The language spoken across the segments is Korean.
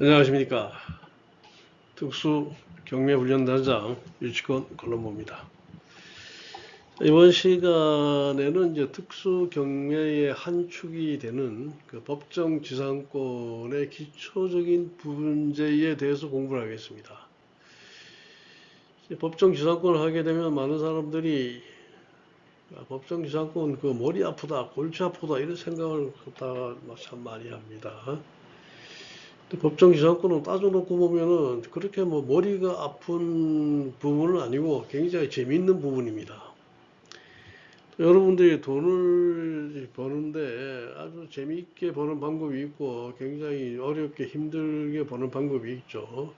안녕하십니까. 특수경매훈련단장 유치권 권론모입니다. 이번 시간에는 이제 특수경매의 한 축이 되는 그 법정지상권의 기초적인 문제에 대해서 공부를 하겠습니다. 법정지상권을 하게 되면 많은 사람들이 법정지상권 그 머리 아프다, 골치 아프다 이런 생각을 갖다가 참 많이 합니다. 법정지상권은 따져놓고 보면은 그렇게 뭐 머리가 아픈 부분은 아니고 굉장히 재미있는 부분입니다. 여러분들이 돈을 버는데 아주 재미있게 버는 방법이 있고 굉장히 어렵게 힘들게 버는 방법이 있죠.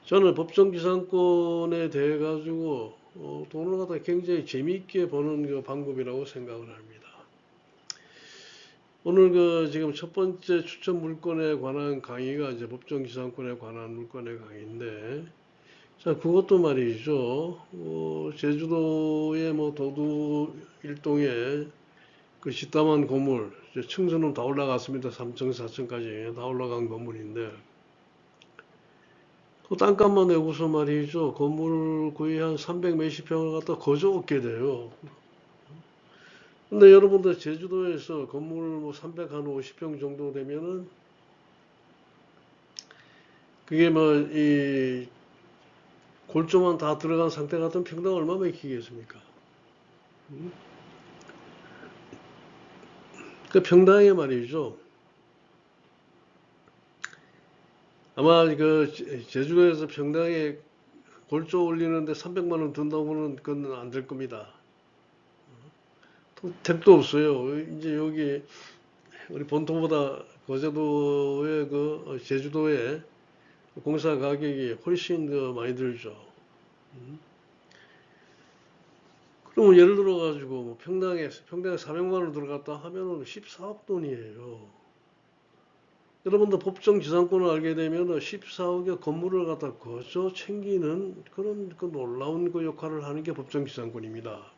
저는 법정지상권에 대해 가지고 돈을 갖다 굉장히 재미있게 버는 그 방법이라고 생각을 합니다. 오늘 그 지금 첫 번째 추천 물건에 관한 강의가 이제 법정지상권에 관한 물건의 강의인데, 자, 그것도 말이죠. 제주도의 뭐 도두 일동에 그 짓담한 건물, 이제 층수는 다 올라갔습니다. 3층, 4층까지 다 올라간 건물인데, 그 땅값만 내고서 말이죠. 건물 거의 한 300 몇십 평을 갖다 거저 얻게 돼요. 근데 여러분들 제주도에서 건물 뭐 350평 정도 되면은 그게 뭐 이 골조만 다 들어간 상태 같은 평당 얼마 맥히겠습니까? 그 평당에 말이죠. 아마 그 제주도에서 평당에 골조 올리는데 300만 원 든다고는 그건 안 될 겁니다. 택도 없어요. 이제 여기 우리 본토보다 거제도의 그 제주도의 공사 가격이 훨씬 더 많이 들죠. 그러면 예를 들어 가지고 뭐 평당에 400만 원 들어갔다 하면은 14억 돈이에요. 여러분도 법정 지상권을 알게 되면 14억의 건물을 갖다 거저 챙기는 그런 그 놀라운 그 역할을 하는 게 법정 지상권입니다.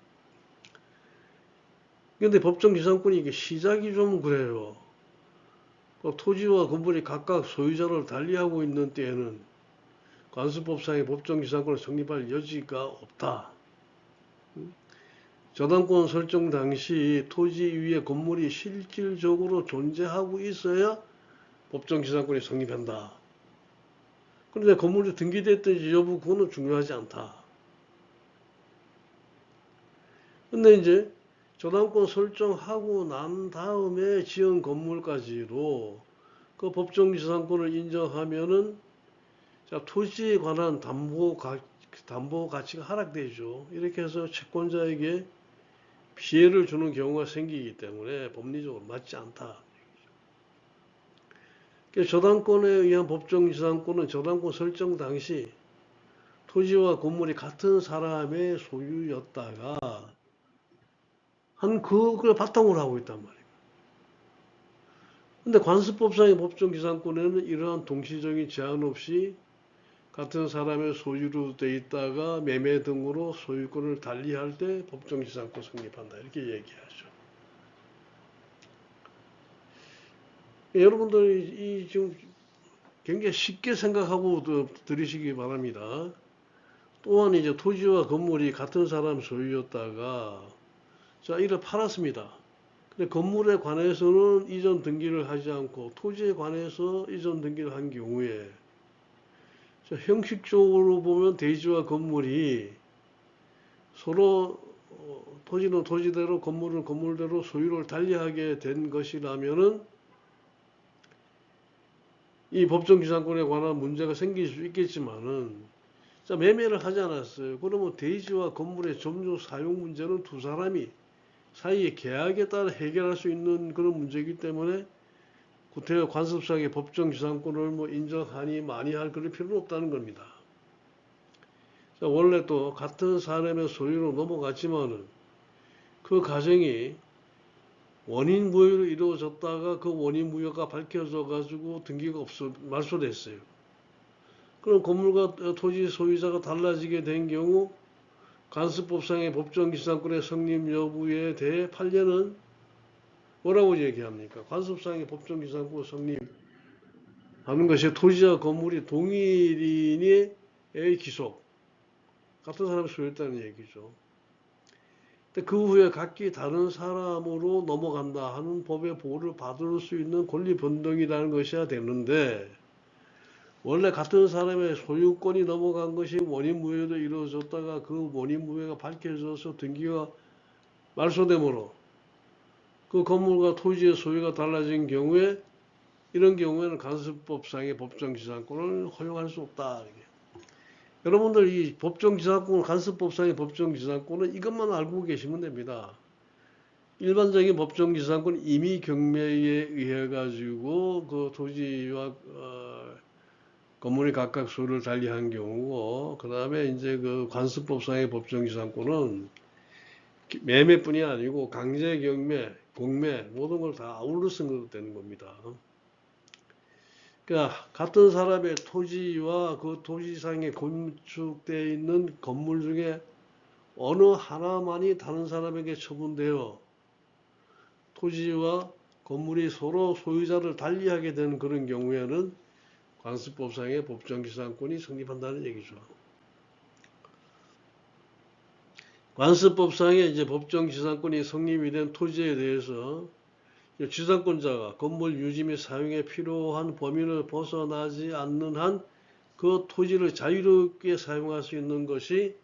그런데 법정 지상권이 이게 시작이 좀 그래요. 토지와 건물이 각각 소유자를 달리하고 있는 때에는 관습법상의 법정 지상권을 성립할 여지가 없다. 저당권 설정 당시 토지 위에 건물이 실질적으로 존재하고 있어야 법정지상권이 성립한다. 그런데 건물이 등기됐든지 여부 그거는 중요하지 않다. 근데 이제 저당권 설정하고 난 다음에 지은 건물까지도 그 법정지상권을 인정하면은 자, 토지에 관한 담보 가치가 하락되죠. 이렇게 해서 채권자에게 피해를 주는 경우가 생기기 때문에 법리적으로 맞지 않다. 저당권에 의한 법정지상권은 저당권 설정 당시 토지와 건물이 같은 사람의 소유였다가 그걸 바탕으로 하고 있단 말이에요. 근데 관습법상의 법정지상권에는 이러한 동시적인 제한 없이 같은 사람의 소유로 돼 있다가 매매 등으로 소유권을 달리할 때 법정지상권 성립한다. 이렇게 얘기하죠. 여러분들이 지금 굉장히 쉽게 생각하고 들으시기 바랍니다. 또한 이제 토지와 건물이 같은 사람 소유였다가 자, 이를 팔았습니다. 근데 건물에 관해서는 이전 등기를 하지 않고 토지에 관해서 이전 등기를 한 경우에 자, 형식적으로 보면 대지와 건물이 서로 토지는 토지대로 건물은 건물대로 소유를 달리하게 된 것이라면은 이 법정지상권에 관한 문제가 생길 수 있겠지만은 자, 매매를 하지 않았어요. 그러면 대지와 건물의 점유 사용 문제는 두 사람이 사이의 계약에 따라 해결할 수 있는 그런 문제이기 때문에 구태여 관습상의 법정지상권을 뭐 인정하니 많이 할 그런 필요는 없다는 겁니다. 자, 원래 또 같은 사람의 소유로 넘어갔지만은 그 과정이 원인 무효로 이루어졌다가 그 원인 무효가 밝혀져 가지고 등기가 말소됐어요. 그럼 건물과 토지 소유자가 달라지게 된 경우 관습법상의 법정지상권의 성립 여부에 대해 판례는 뭐라고 얘기합니까? 관습상의 법정지상권 성립 하는 것이 토지와 건물이 동일인의 기속, 같은 사람이 소유했다는 얘기죠. 근데 그 후에 각기 다른 사람으로 넘어간다 하는 법의 보호를 받을 수 있는 권리 변동이라는 것이야 되는데, 원래 같은 사람의 소유권이 넘어간 것이 원인무효도 이루어졌다가 그 원인무효가 밝혀져서 등기가 말소되므로 그 건물과 토지의 소유가 달라진 경우에, 이런 경우에는 간섭법상의 법정지상권을 허용할 수 없다. 여러분들 이 법정지상권, 간섭법상의 법정지상권은 이것만 알고 계시면 됩니다. 일반적인 법정지상권 임의 경매에 의해 가지고 그 토지와 건물이 각각 소유를 달리한 경우고, 그 다음에 이제 그 관습법상의 법정지상권은 매매뿐이 아니고 강제 경매, 공매 모든 걸 다 아울러서 되는 겁니다. 그러니까 같은 사람의 토지와 그 토지상에 건축되어 있는 건물 중에 어느 하나만이 다른 사람에게 처분되어 토지와 건물이 서로 소유자를 달리하게 되는 그런 경우에는 관습법상의 법정지상권이 성립한다는 얘기죠. 관습법상의 이제 법정지상권이 성립이 된 토지에 대해서 지상권자가 건물 유지 및 사용에 필요한 범위를 벗어나지 않는 한 그 토지를 자유롭게 사용할 수 있는 것이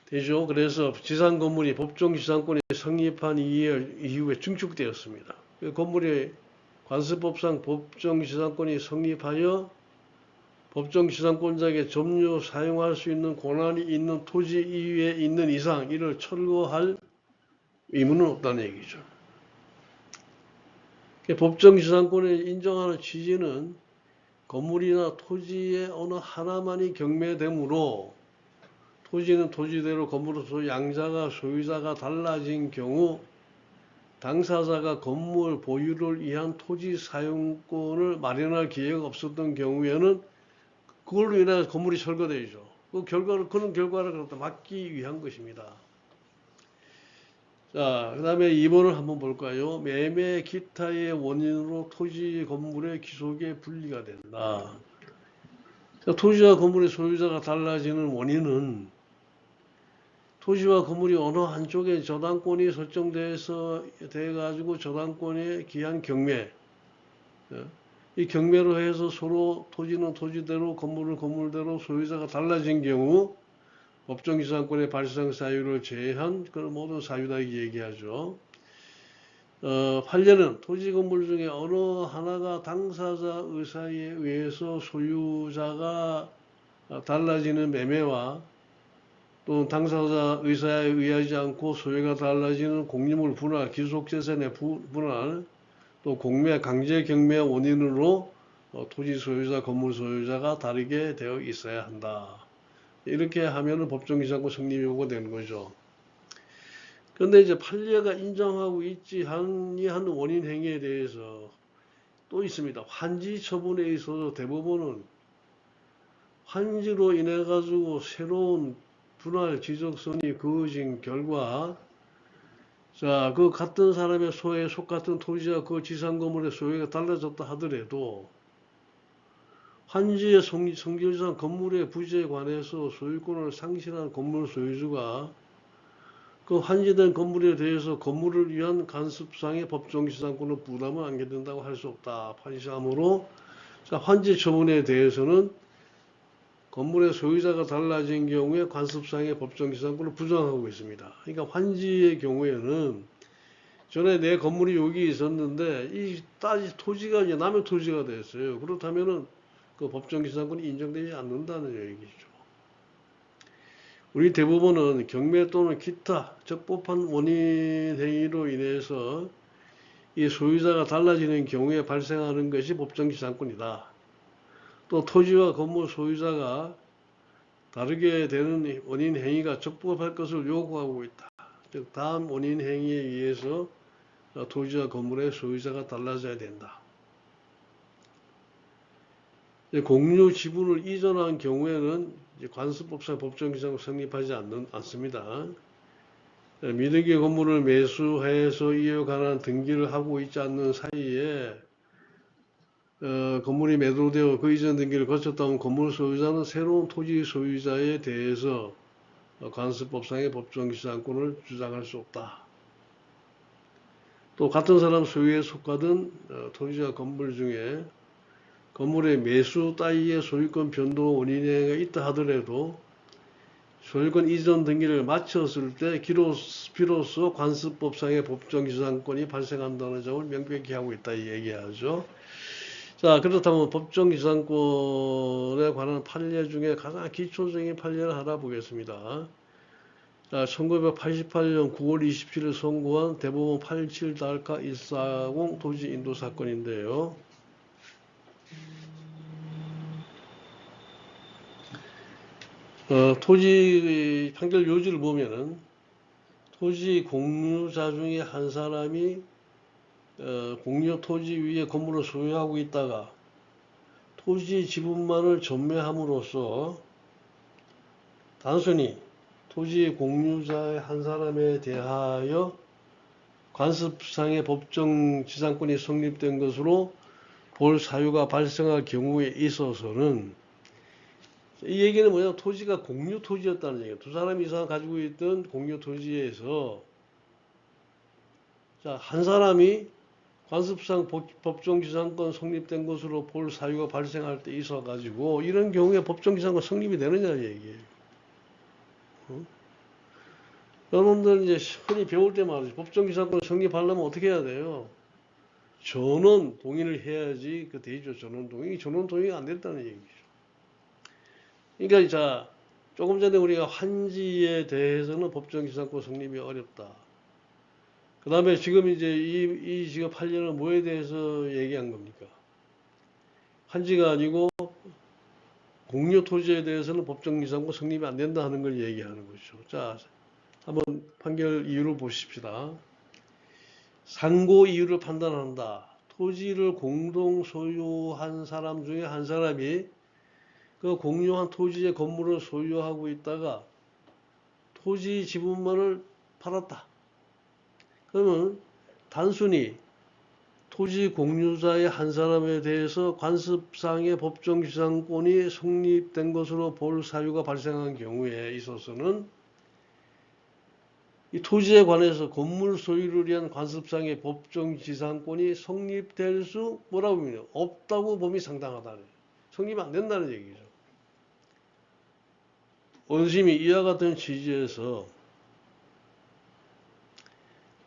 되죠. 그래서 지상 건물이 법정지상권이 성립한 이후에 증축되었습니다. 건물이 관습법상 법정지상권이 성립하여 법정지상권자에게 점유 사용할 수 있는 권한이 있는 토지 이외에 있는 이상 이를 철거할 의무는 없다는 얘기죠. 법정지상권을 인정하는 취지는 건물이나 토지의 어느 하나만이 경매되므로 토지는 토지대로 건물은 양자가 소유자가 달라진 경우 당사자가 건물 보유를 위한 토지 사용권을 마련할 기회가 없었던 경우에는 그걸로 인해 건물이 철거되죠. 그런 결과를 갖다 막기 위한 것입니다. 자, 그 다음에 2번을 한번 볼까요? 매매 기타의 원인으로 토지 건물의 기속에 분리가 된다. 자, 토지와 건물의 소유자가 달라지는 원인은 토지와 건물이 어느 한쪽에 저당권이 설정돼서 돼가지고 저당권에 기한 경매, 이 경매로 해서 서로 토지는 토지대로 건물은 건물대로 소유자가 달라진 경우 법정지상권의 발생 사유를 제한 그런 모든 사유다 얘기하죠. 판례는 토지 건물 중에 어느 하나가 당사자 의사에 의해서 소유자가 달라지는 매매와 또 당사자 의사에 의하지 않고 소유가 달라지는 공유물 분할, 기속재산의 분할, 또 공매, 강제 경매 원인으로 토지 소유자, 건물 소유자가 다르게 되어 있어야 한다. 이렇게 하면은 법정지상권 성립이 되는 거죠. 그런데 이제 판례가 인정하고 있지 아니한 원인 행위에 대해서 또 있습니다. 환지 처분에 있어서 대부분은 환지로 인해 가지고 새로운 분할 지적선이 그어진 결과, 자, 그 같은 사람의 소유에 속같은 토지와 그 지상 건물의 소유가 달라졌다 하더라도 환지의 성질상 건물의 부지에 관해서 소유권을 상실한 건물 소유주가 그 환지된 건물에 대해서 건물을 위한 간섭상의 법정지상권을 부담을 안게 된다고 할 수 없다. 판시하므로 환지 처분에 대해서는 건물의 소유자가 달라진 경우에 관습상의 법정지상권을 부정하고 있습니다. 그러니까 환지의 경우에는 전에 내 건물이 여기 있었는데 이 토지가 이제 남의 토지가 됐어요. 그렇다면은 그 법정지상권이 인정되지 않는다는 얘기죠. 우리 대부분은 경매 또는 기타 적법한 원인 행위로 인해서 이 소유자가 달라지는 경우에 발생하는 것이 법정지상권이다. 또 토지와 건물 소유자가 다르게 되는 원인 행위가 적법할 것을 요구하고 있다. 즉 다음 원인 행위에 의해서 토지와 건물의 소유자가 달라져야 된다. 공유 지분을 이전한 경우에는 관습법상 법정지상권 성립하지 않습니다. 미등기 건물을 매수해서 이에 관한 등기를 하고 있지 않는 사이에 건물이 매도되어 그 이전 등기를 거쳤다면 건물 소유자는 새로운 토지 소유자에 대해서 관습법상의 법정지상권을 주장할 수 없다. 또 같은 사람 소유에 속하던 토지와 건물 중에 건물의 매수 따위의 소유권 변동 원인이 있다 하더라도 소유권 이전 등기를 마쳤을 때 비로소 관습법상의 법정지상권이 발생한다는 점을 명백히 하고 있다 이 얘기하죠. 자, 그렇다면 법정지상권에 관한 판례 중에 가장 기초적인 판례를 하나 보겠습니다. 자, 1988년 9월 27일 선고한 대법원 87-140 토지 인도 사건인데요. 토지 판결 요지를 보면은 토지 공유자 중에 한 사람이 공유 토지 위에 건물을 소유하고 있다가 토지 지분만을 전매함으로써 단순히 토지 공유자의 한 사람에 대하여 관습상의 법정지상권이 성립된 것으로 볼 사유가 발생할 경우에 있어서는 이 얘기는 뭐냐, 토지가 공유 토지였다는 얘기예요. 두 사람 이상 가지고 있던 공유 토지에서 자, 한 사람이 관습상 법정지상권 성립된 것으로 볼 사유가 발생할 때 있어 가지고 이런 경우에 법정지상권 성립이 되느냐 얘기예요. 여러분들 이제 흔히 배울 때 말이죠. 법정지상권 성립하려면 어떻게 해야 돼요? 전원 동의를 해야지 그 되죠. 전원 동의가 안 됐다는 얘기죠. 그러니까 자, 조금 전에 우리가 환지에 대해서는 법정지상권 성립이 어렵다. 그 다음에 지금 이제 이 지금 판례는 뭐에 대해서 얘기한 겁니까? 환지가 아니고 공유 토지에 대해서는 법정지상권 성립이 안 된다 하는 걸 얘기하는 거죠. 자, 한번 판결 이유를 보십시다. 상고 이유를 판단한다. 토지를 공동 소유한 사람 중에 한 사람이 그 공유한 토지의 건물을 소유하고 있다가 토지 지분만을 팔았다. 그러면 단순히 토지 공유자의 한 사람에 대해서 관습상의 법정지상권이 성립된 것으로 볼 사유가 발생한 경우에 있어서는 이 토지에 관해서 건물 소유를 위한 관습상의 법정지상권이 성립될 수 뭐라고 보면 없다고 봄이 상당하다는, 성립 안 된다는 얘기죠. 원심이 이와 같은 취지에서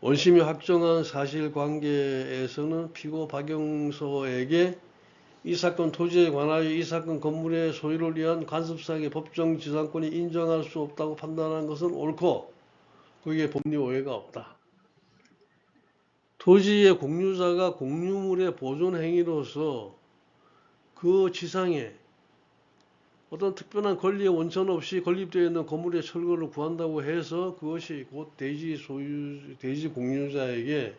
원심이 확정한 사실관계에서는 피고 박영서에게 이 사건 토지에 관하여 이 사건 건물의 소유를 위한 관습상의 법정지상권이 인정할 수 없다고 판단한 것은 옳고 거기에 법리 오해가 없다. 토지의 공유자가 공유물의 보존 행위로서 그 지상에 어떤 특별한 권리의 원천 없이 건립되어 있는 건물의 철거를 구한다고 해서 그것이 곧 대지 공유자에게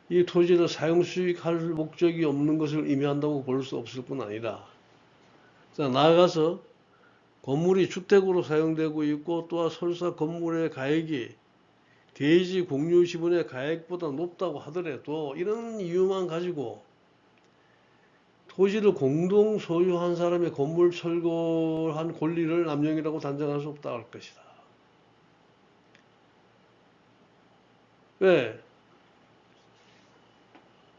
이 토지를 사용 수익할 목적이 없는 것을 의미한다고 볼 수 없을 뿐 아니라, 자, 나아가서 건물이 주택으로 사용되고 있고 또한 설사 건물의 가액이 대지 공유 지분의 가액보다 높다고 하더라도 이런 이유만 가지고 토지를 공동 소유한 사람의 건물 철거한 권리를 남용이라고 단정할 수 없다 할 것이다. 왜?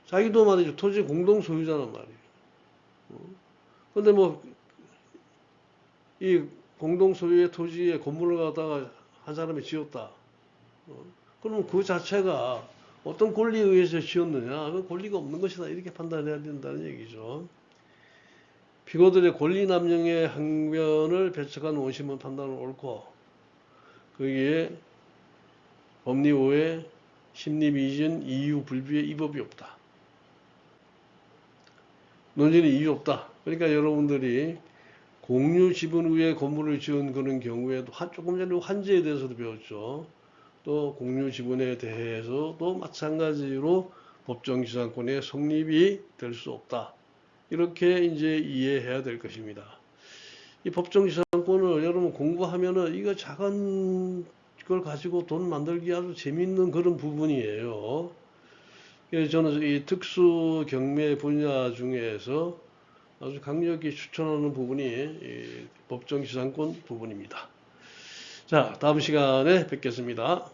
자기도 말이죠. 토지 공동 소유자란 말이에요. 근데 뭐 이 공동 소유의 토지에 건물을 갖다가 한 사람이 지었다. 그러면 그 자체가 어떤 권리에 의해서 지었느냐? 그 권리가 없는 것이다. 이렇게 판단해야 된다는 얘기죠. 피고들의 권리 남용의 항변을 배척한 원심은 판단은 옳고 거기에 법리 오해, 심리 미진, 이유 불비의 이법이 없다. 논리는 이유 없다. 그러니까 여러분들이 공유 지분 위에 건물을 지은 그런 경우에도 조금 전에 환지에 대해서도 배웠죠. 또 공유 지분에 대해서도 마찬가지로 법정지상권의 성립이 될 수 없다. 이렇게 이제 이해해야 될 것입니다. 이 법정지상권을 여러분 공부하면은 이거 작은 걸 가지고 돈 만들기 아주 재밌는 그런 부분이에요. 그래서 저는 이 특수 경매 분야 중에서 아주 강력히 추천하는 부분이 이 법정지상권 부분입니다. 자, 다음 시간에 뵙겠습니다.